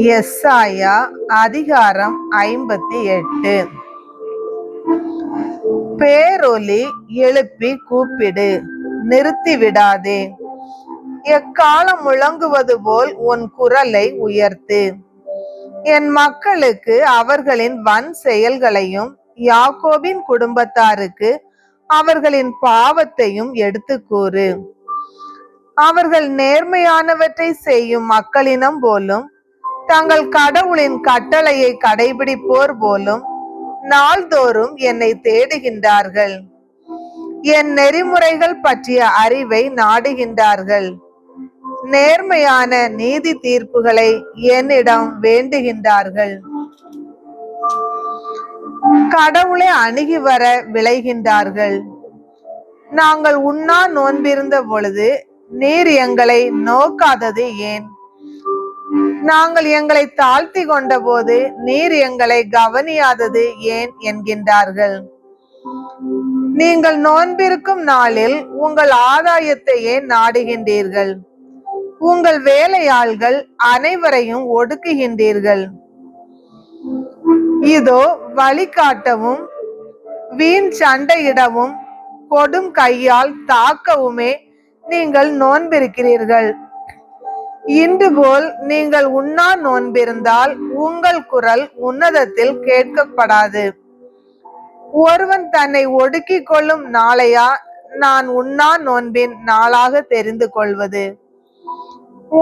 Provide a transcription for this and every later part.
எஸ்ஐயா அதிகாரம் 58. பேரொலி எழுப்பி கூப்பிடு, நிறுத்தி விடாதே. எக்காலம் முழங்குவது போல் உன் குரலை உயர்த்து. என் மக்களுக்கு அவர்களின் வன் செயல்களையும் யாக்கோபின் குடும்பத்தாருக்கு அவர்களின் பாவத்தையும் எடுத்து கூறு. அவர்கள் நேர்மையானவற்றை செய்யும் மக்களினம் போலும் தங்கள் கடவுளின் கட்டளையை கடைபிடிப்போர் போலும் நாள்தோறும் என்னை தேடுகின்றார்கள். என் நெறிமுறைகள் பற்றிய அறிவை நாடுகின்றார்கள். நேர்மையான நீதி தீர்ப்புகளை என்னிடம் வேண்டுகின்றார்கள். கடவுளை அணுகி வர விளைகின்றார்கள். நாங்கள் உண்ணா நோன்பிருந்த பொழுது நீர் எங்களை நோக்காதது ஏன்? நாங்கள் எங்களை தாழ்த்தி கொண்ட போது நீர் எங்களை கவனியாதது ஏன் என்கின்றார்கள். நீங்கள் நோன்பிருக்கும் நாளில் உங்கள் ஆதாயத்தையே நாடுகின்றீர்கள். உங்கள் வேலையாள்கள் அனைவரையும் ஒடுக்குகின்றீர்கள். இதோ வழிகாட்டவும் வீண் சண்டையிடவும் கொடும் கையால் தாக்கவுமே நீங்கள் நோன்பிருக்கிறீர்கள். இன்று போல் நீங்கள் உண்ணா நோன்பிருந்தால் உங்கள் குரல் உன்னதத்தில் கேட்கப்படாது. ஒருவன் தன்னை ஒடுக்கிக் கொள்ளும் நாளையா நான் உண்ணா நோன்பின் நாளாக தெரிந்து கொள்வது?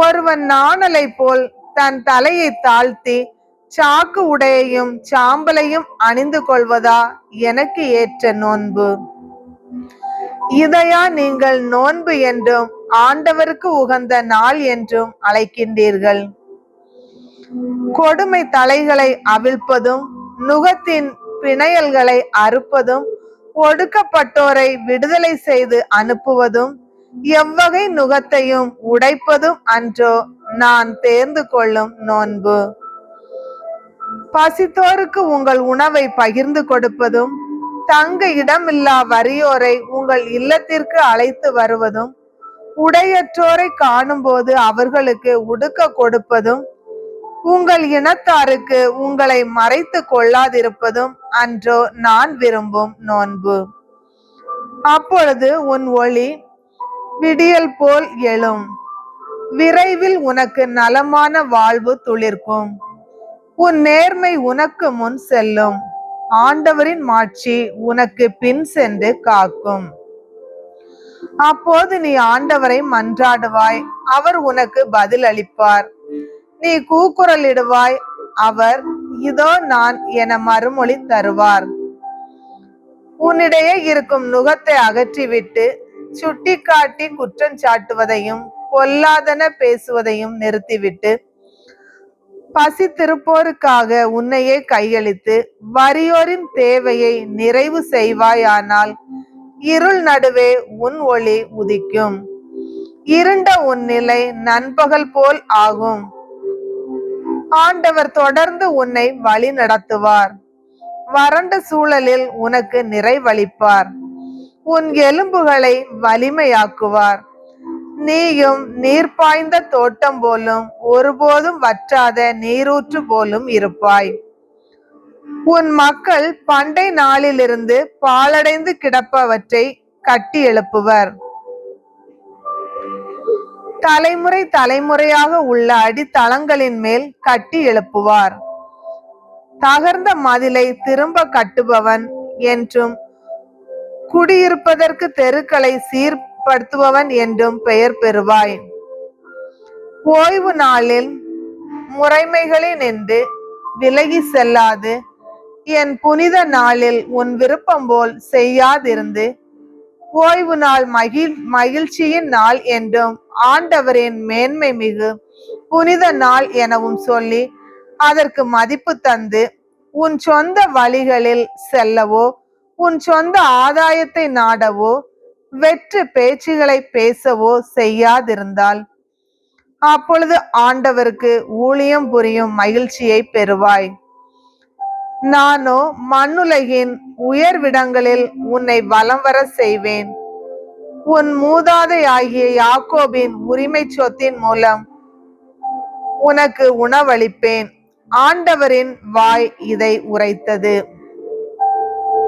ஒருவன் நாணலை போல் தன் தலையை தாழ்த்தி சாக்கு உடையையும் சாம்பலையும் அணிந்து கொள்வதா எனக்கு ஏற்ற நோன்பு? இதையா நீங்கள் நோன்பு என்றும் ஆண்டவருக்கு உகந்த நாள் என்றும் அழைக்கின்றீர்கள்? கொடுமை தலைகளை அவிழ்ப்பதும் நுகத்தின் பிணையல்களை அறுப்பதும் ஒடுக்கப்பட்டோரை விடுதலை செய்து அனுப்புவதும் எவ்வகை நுகத்தையும் உடைப்பதும் அன்றோ நான் தேர்ந்து கொள்ளும் நோன்பு? பசித்தோருக்கு உங்கள் உணவை பகிர்ந்து கொடுப்பதும் தங்க இடமில்லா வறியோரை உங்கள் இல்லத்திற்கு அழைத்து வருவதும் உடையற்றோரை காணும் போது அவர்களுக்கு உடுக்க கொடுப்பதும் உங்கள் இனத்தாருக்கு உங்களை மறைத்து கொள்ளாதிருப்பதும் அன்றோ நான் விரும்பும் நோன்பு? அப்பொழுது உன் ஒளி விடியல் போல் எழும். விரைவில் உனக்கு நலமான வாழ்வு துளிர்க்கும். உன் நேர்மை உனக்கு முன் செல்லும். ஆண்டவரின் மாட்சி உனக்கு பின் சென்று காக்கும். அப்போது நீ ஆண்டவரை மன்றாடுவாய், அவர் உனக்கு பதில் அளிப்பார். நீ கூக்குரலிடுவாய், அவர் இதோ நான் என மறுமொழி தருவார். உன்னிடையே இருக்கும் நுகத்தை அகற்றிவிட்டு சுட்டி காட்டி குற்றம் சாட்டுவதையும் பொல்லாதன பேசுவதையும் நிறுத்திவிட்டு பசித்திருப்போருக்காக உன்னையே கையளித்து வறியோரின் தேவையை நிறைவு செய்வாயானால் இருள் நடுவே உன் ஒளி உதிக்கும். இருண்ட உன் நிலை நண்பகல் போல் ஆகும். ஆண்டவர் தொடர்ந்து உன்னை வழி நடத்துவார். வறண்ட சூழலில் உனக்கு நிறைவளிப்பார். உன் எலும்புகளை வலிமையாக்குவார். நீயும் நீர் பாய்ந்த தோட்டம் போலும் ஒருபோதும் வற்றாத நீரூற்று போலும் இருப்பாய். உன் மக்கள் பண்டை நாளிலிருந்து பாழடைந்து கிடப்பவற்றை கட்டி எழுப்புவர். தலைமுறை தலைமுறையாக உள்ள அடித்தளங்களின் மேல் கட்டி எழுப்புவார். தகர்ந்த மதிலை திரும்ப கட்டுபவன் என்றும் குடியிருப்பதற்கு தெருக்களை சீர்படுத்துபவன் என்றும் பெயர் பெறுவாய். ஓய்வு நாளில் முறைமைகளினின்று விலகி செல்லாது என் புனித நாளில் உன் விருப்பம் போல் செய்யாதிருந்து ஓய்வு நாள் மகிழ்ச்சியின் நாள் என்றும் ஆண்டவரின் மேன்மை மிகு புனித நாள் எனவும் சொல்லி அதற்கு மதிப்பு தந்து உன் சொந்த வழிகளில் செல்லவோ உன் சொந்த ஆதாயத்தை நாடவோ வெற்று பேச்சுகளை பேசவோ செய்யாதிருந்தால் அப்பொழுது ஆண்டவருக்கு ஊழியம் புரியும் மகிழ்ச்சியை பெறுவாய். நானோ மண்ணுலகின் உயர்விடங்களில் உன்னை வலம் வர செய்வேன். உன் மூதாதை ஆகிய யாக்கோபின் உரிமை சொத்தின் மூலம் உனக்கு உணவளிப்பேன். ஆண்டவரின் வாய் இதை உரைத்தது.